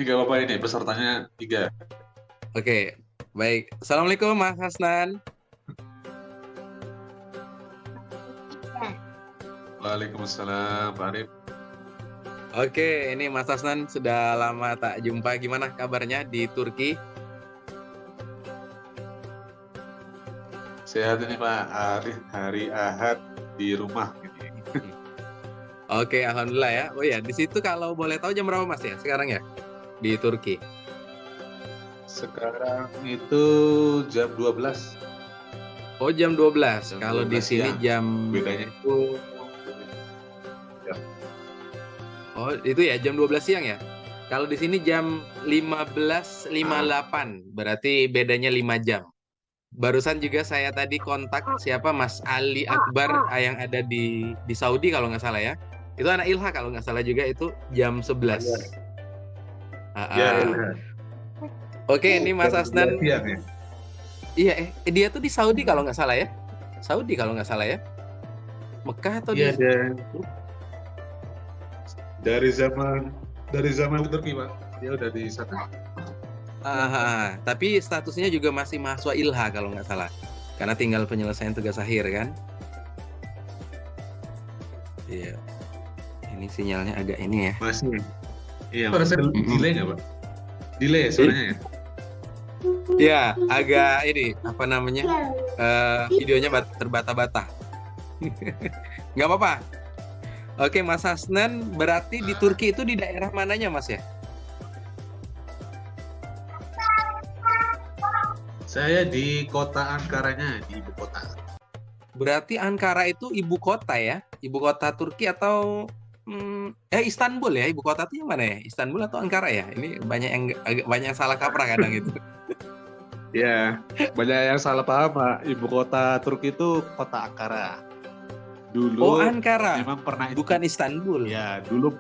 Gak apa-apa ini pesertanya 3. Oke, baik. Assalamualaikum Mas Hasnan. Waalaikumsalam, Pak Arif. Oke, ini Mas Hasnan sudah lama tak jumpa. Gimana kabarnya di Turki? Sehat ini Pak Arif, hari Ahad di rumah. Oke, alhamdulillah ya. Oh ya, di situ kalau boleh tahu jam berapa Mas ya sekarang ya di Turki? Sekarang itu jam 12. Oh, jam 12. Jam Kalau di 12 sini siang. jam Bedanya itu Oh, itu ya jam 12 siang ya. Kalau di sini jam 15.58, berarti bedanya 5 jam. Barusan juga saya tadi kontak siapa Mas Ali Akbar yang ada di Saudi kalau nggak salah ya. Itu anak Ilha kalau nggak salah juga itu jam 11. ya, Oke, ini Mas Hasnan. siang ya. Iya, dia tuh di Saudi kalau nggak salah ya. Saudi kalau nggak salah ya. Mekah atau Iya, di dari zaman di Turki Pak. Dia udah di sana. Tapi statusnya juga masih mahasiswa Ilha kalau nggak salah. Karena tinggal penyelesaian tugas akhir kan. Iya. Ini sinyalnya agak ini ya. Masih. Iya. Suara saya delay nggak Pak? Delay ya suaranya ya? Ya, agak ini apa namanya? Videonya terbata-bata. Nggak apa-apa. Oke, Mas Hasnan, berarti di Turki itu di daerah mananya, Mas ya? Saya di kota Ankaranya, di ibu kota. Berarti Ankara itu ibu kota ya? Ibu kota Turki atau Istanbul ya? Ibu kota itu yang mana ya? Istanbul atau Ankara ya? Ini banyak yang salah kaprah kadang itu. Ya, banyak yang salah paham Pak. Ibu kota Turki itu kota Ankara. Dulu Ankara. memang pernah bukan Istanbul. Ya, dulu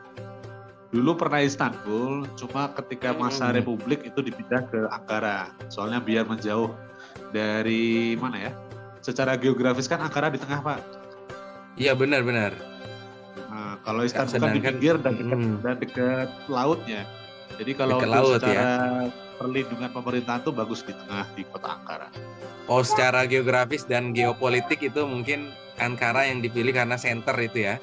pernah Istanbul, cuma ketika masa Republik itu dipindah ke Ankara. Soalnya biar menjauh dari mana ya? Secara geografis kan Ankara di tengah, Pak. Iya, benar-benar. Nah, kalau Istanbul kan di pinggir dan dekat lautnya. Jadi kalau secara perlindungan pemerintahan tuh bagus di tengah, di kota Ankara. Oh, secara geografis dan geopolitik itu mungkin Ankara yang dipilih karena center itu ya.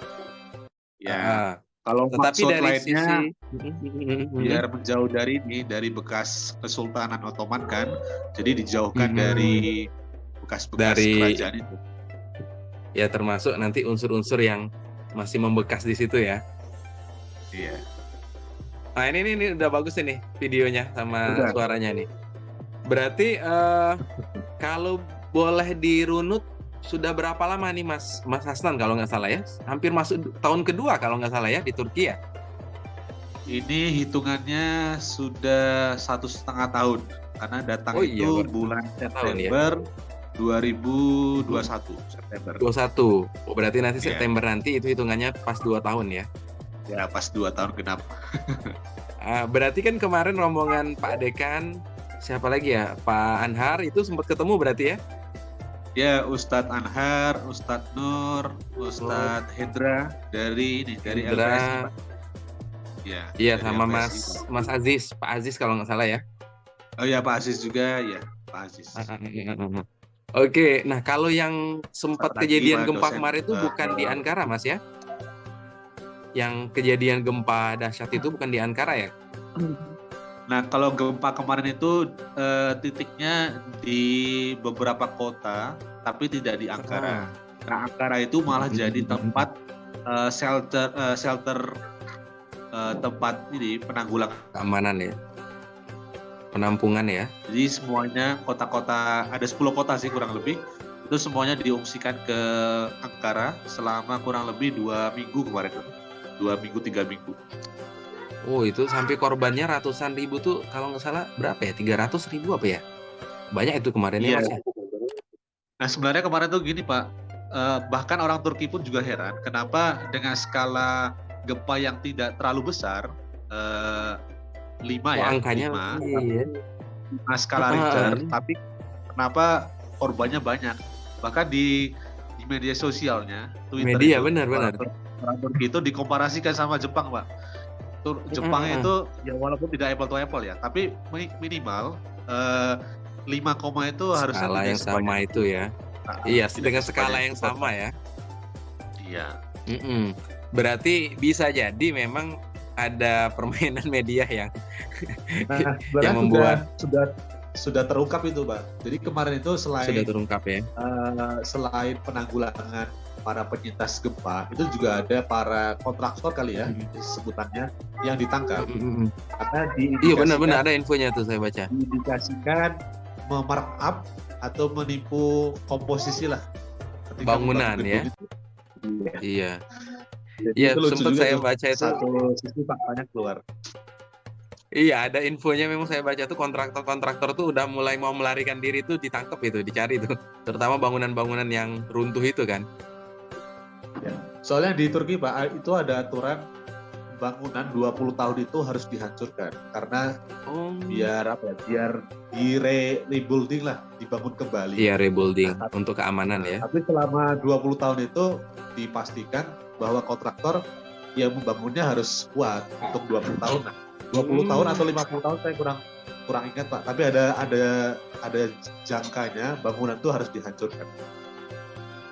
Ya. Kalau tetapi dari lainnya sisi biar menjauh dari bekas Kesultanan Ottoman kan, jadi dijauhkan dari bekas-bekas kerajaan itu. Ya, termasuk nanti unsur-unsur yang masih membekas di situ ya. Iya. Nah, ini udah bagus ini videonya sama suaranya nih. Berarti kalau boleh dirunut sudah berapa lama nih Mas Hasnan kalau nggak salah ya? Hampir masuk tahun kedua kalau nggak salah ya di Turki ya? Ini hitungannya sudah 1,5 tahun karena datang itu bulan September 2021 September. 21. Oh, berarti nanti September nanti itu hitungannya pas 2 tahun ya? Ya, pas 2 tahun genap. Berarti kan kemarin rombongan Pak Dekan, siapa lagi ya? Pak Anhar itu sempat ketemu berarti ya? Ya, Ustadz Anhar, Ustadz Nur, Ustadz Hendra dari LPSI. Iya, sama Mas Aziz, Pak Aziz kalau nggak salah ya. Oh ya, Pak Aziz juga ya, Pak Aziz. Oke, nah kalau yang sempat kejadian gempa kemarin itu bukan di Ankara Mas ya? Yang kejadian gempa dahsyat itu bukan di Ankara ya? Nah, kalau gempa kemarin itu titiknya di beberapa kota, tapi tidak di Ankara. Nah, Ankara itu malah jadi tempat shelter tempat ini penanggulangan keamanan ya, penampungan ya. Jadi semuanya kota-kota, ada 10 kota sih kurang lebih, itu semuanya diungsikan ke Ankara selama kurang lebih 2 minggu kemarin, 2 minggu 3 minggu. Oh, itu sampai korbannya ratusan ribu tuh kalau nggak salah berapa ya? 300.000 apa ya? Banyak itu kemarin ya Mas ya? Nah, sebenarnya kemarin tuh gini Pak, bahkan orang Turki pun juga heran kenapa dengan skala gempa yang tidak terlalu besar, 5 angkanya 5 skala Richter, tapi kenapa korbannya banyak? Bahkan di media sosialnya, Twitter media benar. Orang Turki itu dikomparasikan sama Jepang Pak. Jepangnya itu ya walaupun tidak apple to apple ya, tapi minimal 5 itu harusnya skala yang sama itu ya. Iya, dengan skala yang sama ya. Iya. Berarti bisa jadi memang ada permainan media yang yang membuat sudah terungkap itu, Pak. Jadi kemarin itu selain sudah terungkap ya. Selain penanggulangan para penyintas gempa, itu juga ada para kontraktor kali ya sebutannya yang ditangkap. Karena iya benar-benar ada infonya tuh saya baca. Diindikasikan memarkup atau menipu komposisi lah bangunan ya. Gitu. Iya. Iya, sempat saya baca itu. Satu sisi faktanya keluar. Iya, ada infonya memang saya baca tuh kontraktor tuh udah mulai mau melarikan diri tuh ditangkap itu, dicari tuh. Terutama bangunan-bangunan yang runtuh itu kan. Ya. Soalnya di Turki Pak, itu ada aturan bangunan 20 tahun itu harus dihancurkan karena biar di rebuilding lah, dibangun kembali. Iya, rebuilding untuk keamanan ya. Tapi selama 20 tahun itu dipastikan bahwa kontraktor yang membangunnya harus kuat untuk 20 tahun. Nah, 20 tahun atau 50 tahun saya kurang ingat Pak. Tapi ada jangkanya bangunan itu harus dihancurkan.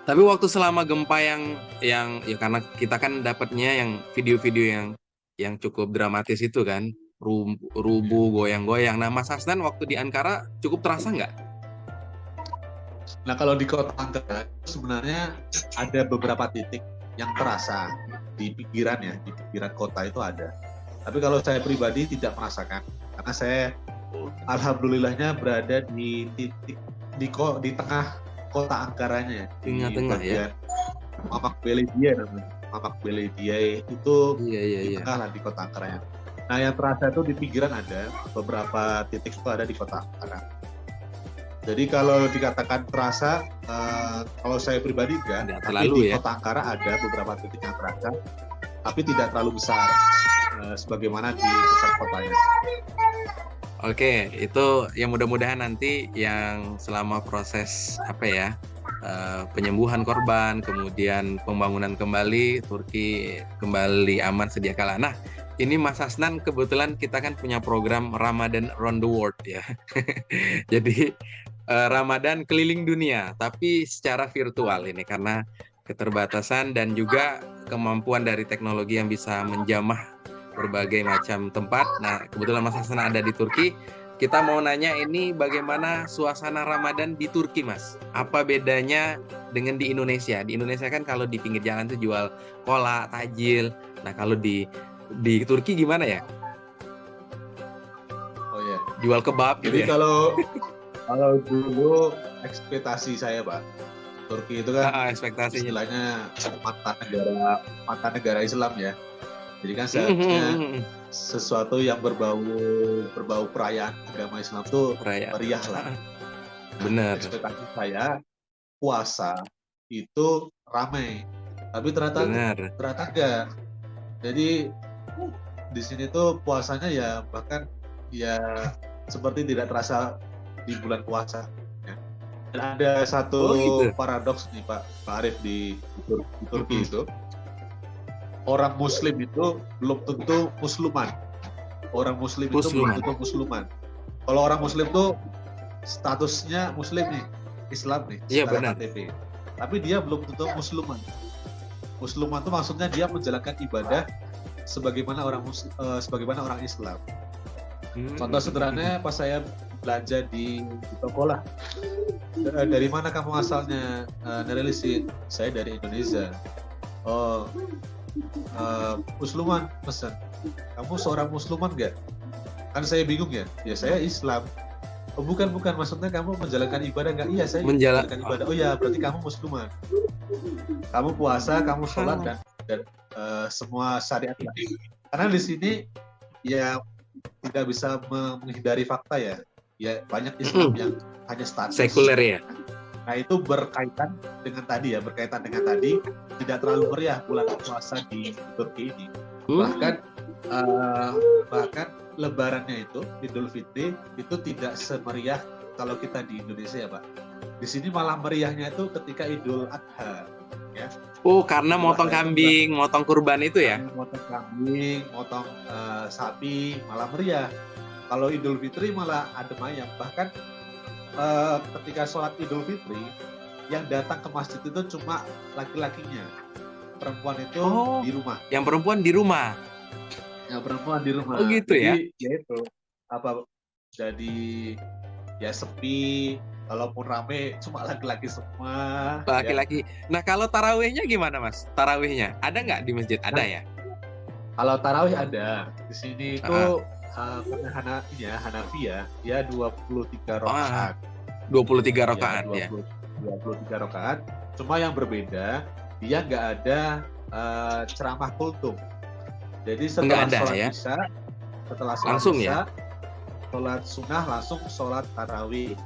Tapi waktu selama gempa yang ya karena kita kan dapatnya yang video-video yang cukup dramatis itu kan, rubuh, goyang-goyang. Nah, Mas Hasnan waktu di Ankara cukup terasa nggak? Nah, kalau di kota Ankara sebenarnya ada beberapa titik yang terasa di pinggiran kota itu ada. Tapi kalau saya pribadi tidak merasakan, karena saya alhamdulillahnya berada di titik di tengah kota Angkaranya, tengah-tengah ya. Mamak Belediye namanya. Mamak Belediye itu di tengah lah di kota Angkaranya. Nah, yang terasa itu di pinggiran ada beberapa titik itu ada di kota Ankara. Jadi kalau dikatakan terasa, kalau saya pribadi enggak, tapi di kota Ankara ada beberapa titik yang terasa, tapi tidak terlalu besar sebagaimana di pusat kotanya. Oke, itu yang mudah-mudahan nanti yang selama proses penyembuhan korban, kemudian pembangunan kembali, Turki kembali aman sedia kala. Nah, ini Mas Hasnan kebetulan kita kan punya program Ramadan Around the World ya. Jadi Ramadan keliling dunia, tapi secara virtual ini karena keterbatasan dan juga kemampuan dari teknologi yang bisa menjamah berbagai macam tempat. Nah, kebetulan Mas Hasnan ada di Turki. Kita mau nanya ini bagaimana suasana Ramadan di Turki, Mas? Apa bedanya dengan di Indonesia? Di Indonesia kan kalau di pinggir jalan tuh jual kolak, tajil. Nah, kalau di Turki gimana ya? Oh ya. Jual kebab gitu. Jadi ya? Kalau dulu ekspektasi saya, Pak, Turki itu kan istilahnya mantan negara Islam ya. Jadi kan seharusnya sesuatu yang berbau perayaan agama Islam tuh meriah lah. Benar. Ekspektasi saya puasa itu ramai, tapi ternyata enggak. Jadi di sini tuh puasanya ya bahkan ya seperti tidak terasa di bulan puasa. Ya. Dan ada satu paradoks nih Pak Arif di Turki itu. Orang Muslim itu belum tentu musliman. Orang Muslim itu belum tentu musliman. Kalau orang Muslim tuh statusnya Muslim nih, Islam nih, secara KTP. Tapi dia belum tentu musliman. Musliman itu maksudnya dia menjalankan ibadah sebagaimana orang Islam. Contoh sederhananya pas saya belanja di toko lah. Dari mana kamu asalnya? Nerelisin. Saya dari Indonesia. Oh. Musliman pesan, kamu seorang musliman nggak? Kan saya bingung ya saya Islam. Oh bukan, maksudnya kamu menjalankan ibadah nggak? Iya saya menjalankan ibadah. Oh ya berarti kamu musliman. Kamu puasa, kamu sholat dan semua syariat. Karena di sini ya tidak bisa menghindari fakta ya banyak Islam yang hanya status sekuler ya. Nah itu berkaitan dengan tadi tidak terlalu meriah bulan puasa di Turki ini. Bahkan lebarannya itu Idul Fitri itu tidak semeriah kalau kita di Indonesia ya Pak. Di sini malah meriahnya itu ketika Idul Adha. ya. Oh, karena motong kambing, motong kurban itu ya? Motong kambing, motong sapi, malah meriah. Kalau Idul Fitri malah adem ayam. Bahkan ketika sholat Idul Fitri, yang datang ke masjid itu cuma laki-lakinya. Perempuan itu di rumah. Yang perempuan di rumah? Yang perempuan di rumah. Oh gitu. Jadi, ya itu. Jadi ya sepi. Kalaupun rame cuma laki-laki semua. Laki-laki. Ya. Nah kalau tarawihnya gimana Mas? Tarawihnya ada nggak di masjid? Ada ya? Kalau tarawih ada. Di sini itu Hanafi ya, dia 23 rakaat. 23 rakaat ya. 23 rakaat. Cuma yang berbeda, dia nggak ada ceramah kultum. Jadi setelah sholat Isya, setelah sholat langsung Isya, ya? sholat sunnah langsung sholat tarawih.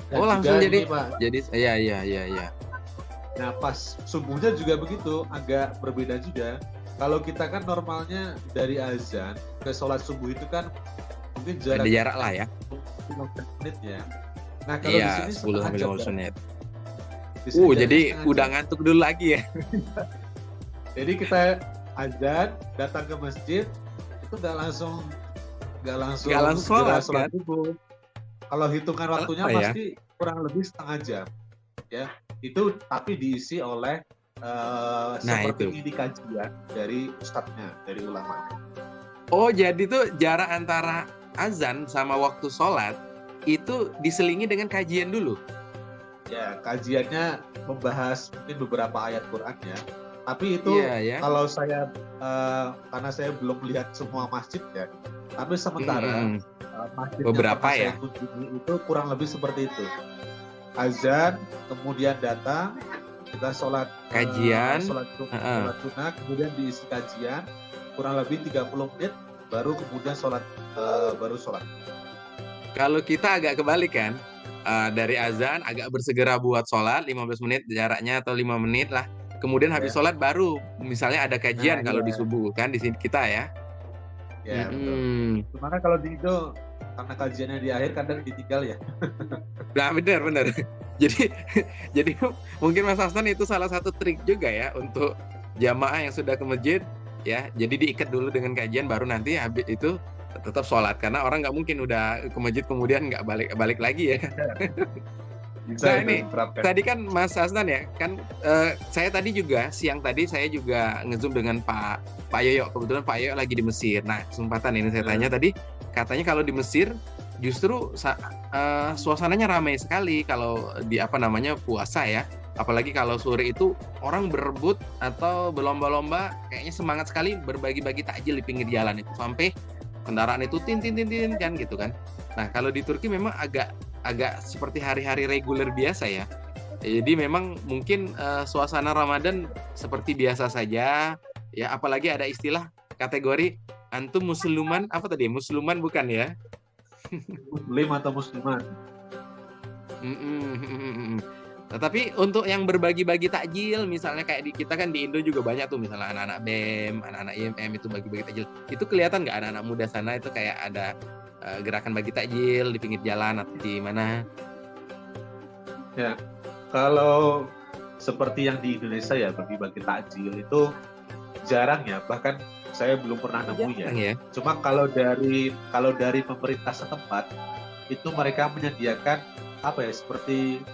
Dan langsung jadi ini, Pak. Jadi iya. Nah pas subuhnya juga begitu, agak berbeda juga. Kalau kita kan normalnya dari azan ke sholat subuh itu kan mungkin jarak lah ya. 15 menit ya. Nah kalau di sini 10-15 menit. Jadi udah ngantuk dulu lagi ya. Jadi kita azan, datang ke masjid itu nggak langsung sholat kan? subuh. Kalau hitungan waktunya pasti kurang lebih setengah jam, ya. Itu tapi diisi oleh seperti ini kajian dari ustadznya, dari ulama. Oh, jadi tuh jarak antara azan sama waktu sholat itu diselingi dengan kajian dulu? Ya, kajiannya membahas mungkin beberapa ayat Quran ya. Tapi itu kalau saya karena saya belum melihat semua masjid ya. Tapi sementara masjid beberapa yang saya kunjungi itu kurang lebih seperti itu. Azan, kemudian datang, kita sholat kajian, sholat sunnah, kemudian diisi kajian, kurang lebih 30 menit, baru kemudian sholat. Kalau kita agak kebalik kan, dari azan agak bersegera buat sholat 15 menit jaraknya atau 5 menit lah. Kemudian habis sholat baru misalnya ada kajian kalau di subuh kan di sini kita ya. Ya betul. Gimana kalau di itu karena kajiannya di akhir kadang ditinggal ya. Nah benar. Jadi mungkin Mas Hasnan itu salah satu trik juga ya untuk jamaah yang sudah ke masjid ya. Jadi diikat dulu dengan kajian baru nanti habis itu tetap sholat karena orang nggak mungkin udah ke masjid kemudian nggak balik lagi ya. Nah ini tadi kan Mas Hasnan ya kan saya tadi juga siang tadi saya juga ngezoom dengan Pak Yoyo, kebetulan Pak Yoyo lagi di Mesir. Nah kesempatan ini saya tanya tadi katanya kalau di Mesir justru suasananya ramai sekali kalau di puasa ya, apalagi kalau sore itu orang berebut atau berlomba-lomba kayaknya semangat sekali berbagi-bagi takjil di pinggir jalan itu sampai kendaraan itu tin kan gitu kan. Nah kalau di Turki memang agak seperti hari-hari reguler biasa ya. Jadi memang mungkin suasana Ramadan seperti biasa saja ya, apalagi ada istilah kategori antum musliman musliman bukan ya? Muslim atau musliman. Tapi untuk yang berbagi-bagi takjil misalnya kayak kita kan di Indo juga banyak tuh misalnya anak-anak BEM, anak-anak IMM itu bagi-bagi takjil. Itu kelihatan nggak anak-anak muda sana itu kayak ada gerakan bagi takjil di pinggir jalan atau di mana? Ya, kalau seperti yang di Indonesia ya bagi-bagi takjil itu jarang ya, bahkan saya belum pernah nemunya. Ya. Cuma kalau dari pemerintah setempat itu mereka menyediakan seperti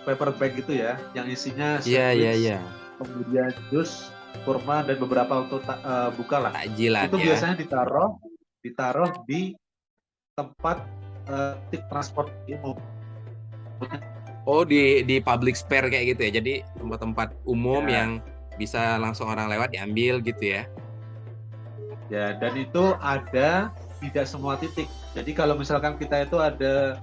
paper bag gitu ya, yang isinya sandwich, kemudian jus, kurma dan beberapa untuk buka lah. Takjilan, itu biasanya ditaruh di tempat transport umum. Oh di public spare kayak gitu ya, jadi tempat-tempat umum yang bisa langsung orang lewat diambil gitu ya. Ya, dan itu ada tidak semua titik. Jadi kalau misalkan kita itu ada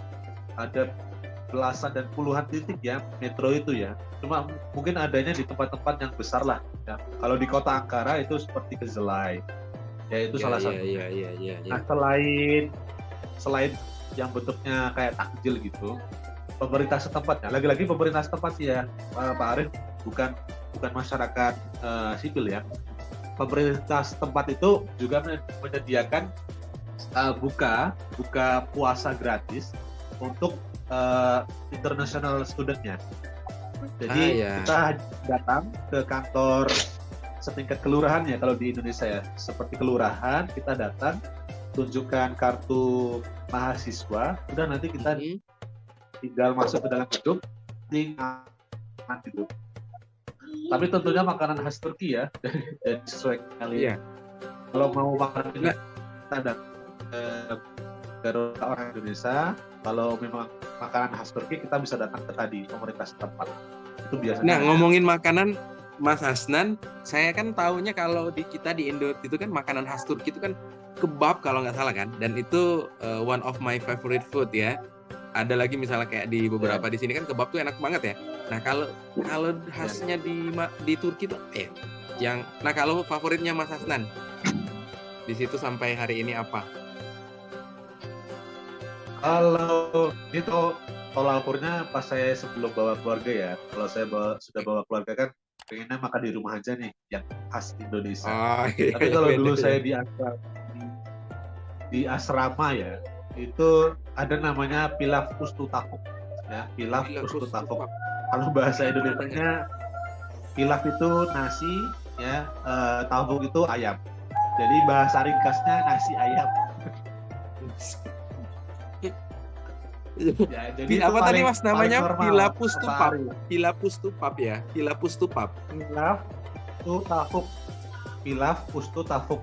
belasan dan puluhan titik ya metro itu ya. Cuma mungkin adanya di tempat-tempat yang besar lah. Ya. Kalau di kota Ankara itu seperti Kızılay. Ya itu salah satu. Nah selain yang bentuknya kayak takjil gitu, pemerintah setempat ya. Lagi-lagi pemerintah setempat ya Pak Arif, bukan masyarakat sipil ya. Pemerintah setempat itu juga menyediakan buka puasa gratis untuk international student-nya. Jadi ya. kita datang ke kantor setingkat kelurahan ya kalau di Indonesia ya. Seperti kelurahan kita datang, tunjukkan kartu mahasiswa, udah nanti kita tinggal masuk ke dalam gedung, tinggal gitu. Tapi tentunya makanan khas Turki ya, dan sesuai kali. Iya. Kalau mau makan ini, kita datang ke orang Indonesia. Kalau memang makanan khas Turki, kita bisa datang ke tadi pemerintah setempat. Itu biasanya. Nah, ngomongin makanan, Mas Hasnan, saya kan taunya kalau di kita di Indo itu kan makanan khas Turki itu kan kebab kalau nggak salah kan, dan itu one of my favorite food ya. Ada lagi misalnya kayak di beberapa di sini kan kebab tuh enak banget ya. Nah kalau khasnya di Turki tuh nah kalau favoritnya Mas Hasnan di situ sampai hari ini apa? Kalau itu tolak ukurnya pas saya sebelum bawa keluarga ya. Kalau saya sudah bawa keluarga kan pengennya makan di rumah aja nih yang khas Indonesia. Tapi kalau dulu saya di asrama ya, itu ada namanya pilaf pustu takuk ya, pilaf pustu takuk. Kalau bahasa Indonesianya pilaf itu nasi ya, takuk itu ayam. Jadi bahasa ringkasnya nasi ayam. Ya, jadi apa tadi Mas namanya? Pilapus tupap. Pilapus tupap ya. Pilapus tupap. Pilaf pustu takuk. Pilaf pustu takuk.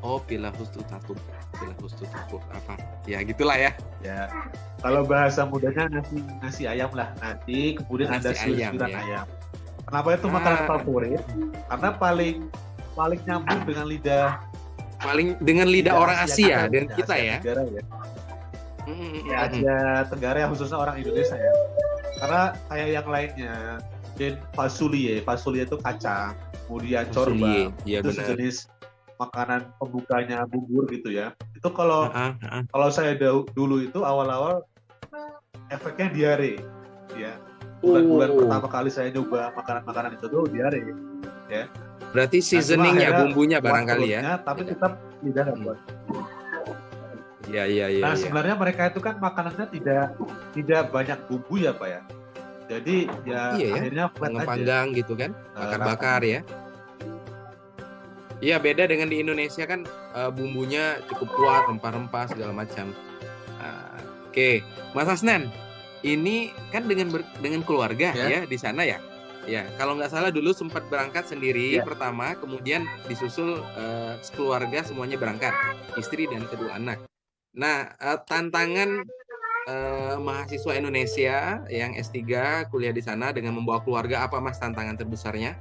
Oh, pilafus tupap. Pilafus tupap apa? Ya gitulah ya. Ya. Kalau bahasa mudanya nasi ayam lah. Nanti kemudian nasi ada sayuran ayam. Kenapa itu makanan favorit? Karena paling nyambung dengan lidah orang Asia dan kita ya. Ya, Asia Tenggara ya, khususnya orang Indonesia ya. Karena kayak yang lainnya, dan fasuli itu kacang, kemudian corba, itu sejenis makanan pembukanya bubur gitu ya. Itu kalau saya dulu itu awal-awal efeknya diare ya. Bulan-bulan pertama kali saya nyoba makanan-makanan itu tuh diare ya. Berarti seasoningnya, bumbunya barangkali ya. Tapi tetap lidah buat. Iya. Nah, sebenarnya mereka itu kan makanannya tidak banyak bumbu ya, Pak ya. Jadi ya akhirnya flat aja. Panggang gitu kan, bakar-bakar ya. Iya, beda dengan di Indonesia kan bumbunya cukup kuat, rempah-rempah segala macam. Oke, Mas Hasnan, ini kan dengan keluarga ya di sana ya. Ya, kalau nggak salah dulu sempat berangkat sendiri pertama, kemudian disusul sekeluarga semuanya berangkat, istri dan kedua anak. Nah, tantangan mahasiswa Indonesia yang S3 kuliah di sana dengan membawa keluarga, apa Mas tantangan terbesarnya?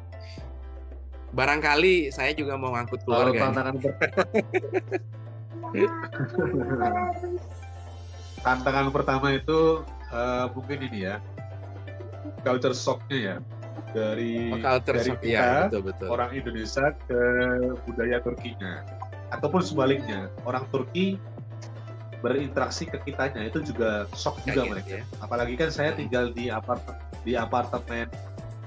Barangkali saya juga mau ngangkut keluarga. Tantangan pertama itu mungkin ini ya, culture shock-nya ya. Dari kita ya, betul. Orang Indonesia ke budaya Turkinya, ataupun sebaliknya, orang Turki berinteraksi ke kitanya, itu juga shock juga mereka. Apalagi kan saya tinggal di apartemen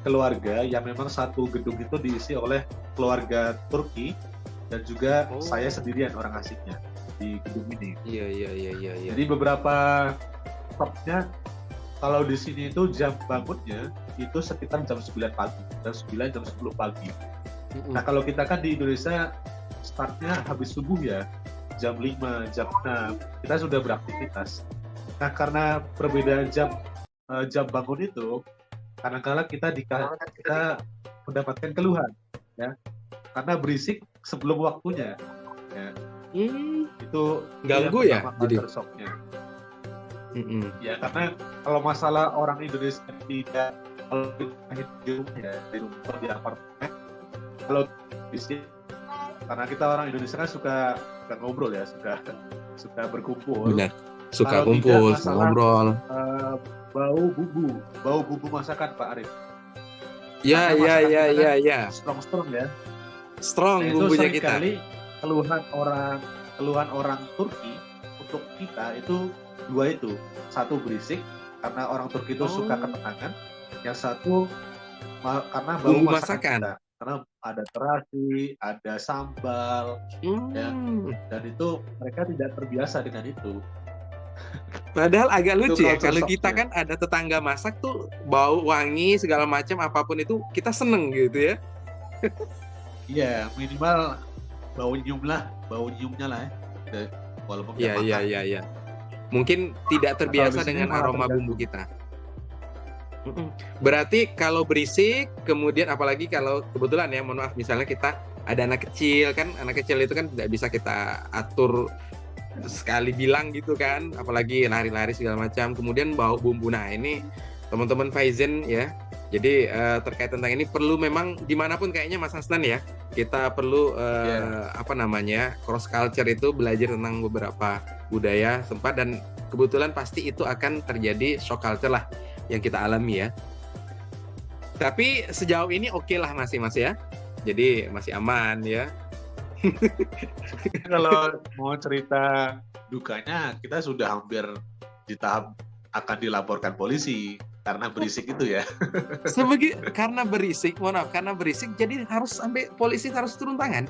keluarga yang memang satu gedung itu diisi oleh keluarga Turki dan juga saya sendirian orang asingnya di gedung ini. Iya. Jadi beberapa shocknya, kalau di sini itu jam bangunnya itu sekitar jam 9 pagi, jam 10 pagi. Nah, kalau kita kan di Indonesia startnya habis subuh ya, jam 5, jam 6, kita sudah beraktivitas. Nah, karena perbedaan jam bangun itu, kadang-kadang kita mendapatkan keluhan, ya, karena berisik sebelum waktunya. Ya. Itu ganggu ya, jadi shocknya. Ya, karena kalau masalah orang Indonesia tidak di rumah di apartemen, kalau berisik, karena kita orang Indonesia kan suka ngobrol ya, suka berkumpul. Benar. Suka kumpul, ngobrol. Bau bumbu masakan Pak Arif. Ya. Strong ya. Strong bumbunya kita. Kali keluhan orang Turki untuk kita itu dua itu. Satu berisik karena orang Turki itu suka ketenangan. Yang satu karena bau masakan kita. Karena ada terasi, ada sambal, ya, dan itu mereka tidak terbiasa dengan itu. Padahal agak Itu lucu ya, culture kalau kita shocknya. kan ada tetangga masak tuh bau wangi segala macam apapun itu kita seneng gitu ya. Iya, minimal bau nyiumnya lah ya. Walaupun nggak makan. Iya. Mungkin tidak Nah, kalau di terbiasa sini dengan malah aroma bumbu tergantung. kita. Berarti kalau berisik, kemudian apalagi kalau kebetulan ya, mohon maaf, misalnya kita ada anak kecil kan, anak kecil itu kan tidak bisa kita atur sekali bilang gitu kan, apalagi lari-lari segala macam. Kemudian bau bumbu. Nah ini teman-teman Faizen ya. Jadi terkait tentang ini perlu memang dimanapun kayaknya Mas Hasnan ya, kita perlu apa namanya cross culture itu belajar tentang beberapa budaya tempat dan kebetulan pasti itu akan terjadi shock culture lah yang kita alami ya. Tapi sejauh ini oke lah masih Mas ya. Jadi masih aman ya. Kalau mau cerita dukanya, kita sudah hampir di tahap akan dilaporkan polisi karena berisik itu ya. Karena berisik, mohon maaf, karena berisik jadi harus sampai polisi harus turun tangan.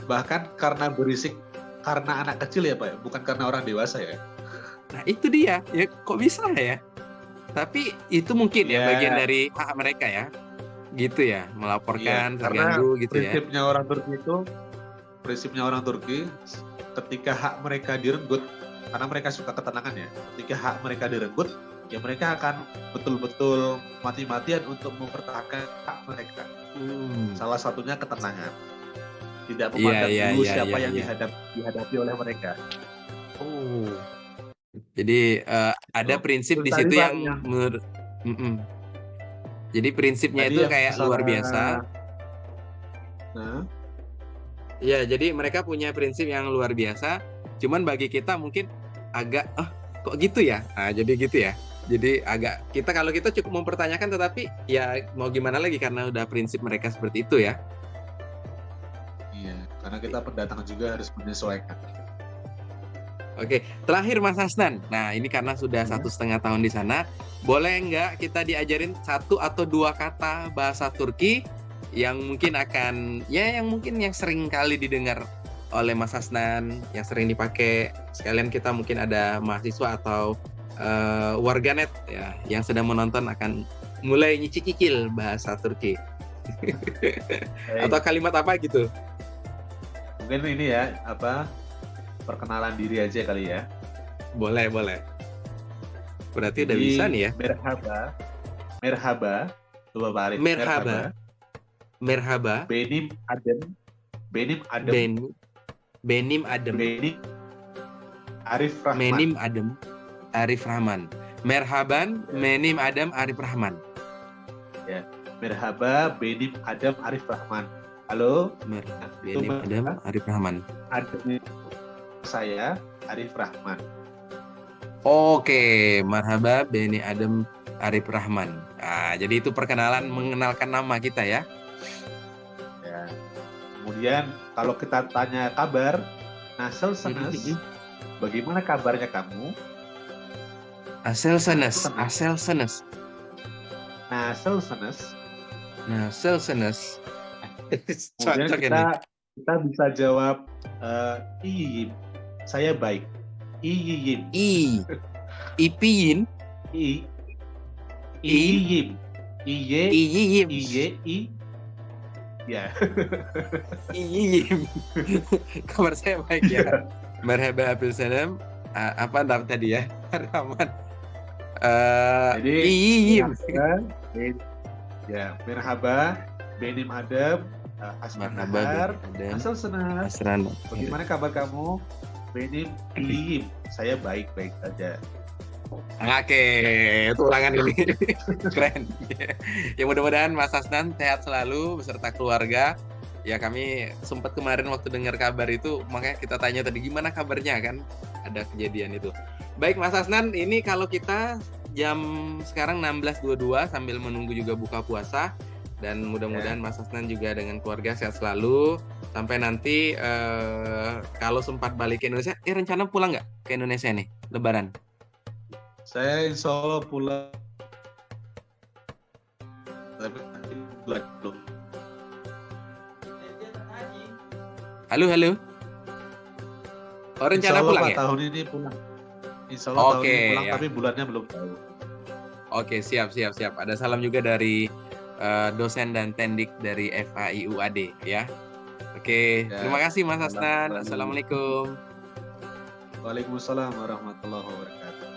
Bahkan karena berisik karena anak kecil ya Pak ya, bukan karena orang dewasa ya. Nah itu dia, ya kok bisa ya? Tapi itu mungkin ya bagian dari hak mereka ya, gitu ya, melaporkan terganggu gitu ya. Prinsipnya orang Turki, ketika hak mereka direnggut, karena mereka suka ketenangan ya, ketika hak mereka direnggut, ya mereka akan betul-betul mati-matian untuk mempertahankan hak mereka. Salah satunya ketenangan. Tidak memandang dulu siapa yang dihadapi oleh mereka. Oh. Jadi ada prinsip di situ yang jadi prinsipnya itu kayak luar biasa. Nah. Ya, jadi mereka punya prinsip yang luar biasa. Cuman bagi kita mungkin agak kok gitu ya. Nah, jadi gitu ya. Jadi agak kalau kita cukup mempertanyakan, tetapi ya mau gimana lagi karena udah prinsip mereka seperti itu ya. Iya, karena kita pendatang juga harus menyesuaikan. Oke, terakhir Mas Hasnan. Nah, ini karena sudah 1,5 tahun di sana, boleh nggak kita diajarin 1 atau 2 kata bahasa Turki yang mungkin yang sering kali didengar oleh Mas Hasnan, yang sering dipakai. Sekalian kita mungkin ada mahasiswa atau warganet ya yang sedang menonton akan mulai nyicil bahasa Turki. Atau kalimat apa gitu. Mungkin ini ya, perkenalan diri aja kali ya. Boleh. Berarti udah bisa nih ya. Merhaba. Coba Pak Arif. Merhaba. Benim Adem. Benim Adem. Arif Rahman. Benim Adem. Arif Rahman. Merhaban, Benim Adem Arif Rahman. Ya. Merhaba, Benim Adem Arif Rahman. Halo. Benim Adem Arif Rahman. Saya Arif Rahman. Oke, marhaba Beni Adem Arif Rahman. Nah, jadi itu perkenalan mengenalkan nama kita ya. Ya. Kemudian kalau kita tanya kabar, Nasel Senes, bagaimana kabarnya kamu? Asel Senes. Kemudian kita bisa jawab Iyim, saya baik. Iyim. Ipiyin. Iyim. Iyim. Ya. Iyim. Kabar saya baik ya. Merhaba Abdul Salam. Apa nama tadi ya? Rahman. Jadi Iyim. Ya, merhaba, Benim Adem, Asman Nahar, Asal Senas. Bagaimana kabar kamu? Benim Iyim. Saya baik-baik saja. Oke, itu ulangan ini. Keren. Ya mudah-mudahan Mas Hasnan sehat selalu beserta keluarga. Ya kami sempat kemarin waktu dengar kabar itu, makanya kita tanya tadi gimana kabarnya kan? Ada kejadian itu. Baik Mas Hasnan, ini kalau kita jam sekarang 16.22 sambil menunggu juga buka puasa. Dan mudah-mudahan Mas Hasnan juga dengan keluarga sehat selalu. Sampai nanti kalau sempat balik ke Indonesia, rencana pulang nggak ke Indonesia nih, Lebaran? Saya insya Allah pulang. Tapi bulan belum. Halo. Oh rencana pulang ya? Tahun ini pulang. Insya Allah tahun Oke, ini pulang, ya. tapi bulannya belum tahu. Oke, siap. Ada salam juga dari dosen dan tendik dari FHIUAD ya. Oke, Ya, terima kasih Mas salam Hasnan. kembali. Assalamualaikum. Waalaikumsalam warahmatullahi wabarakatuh.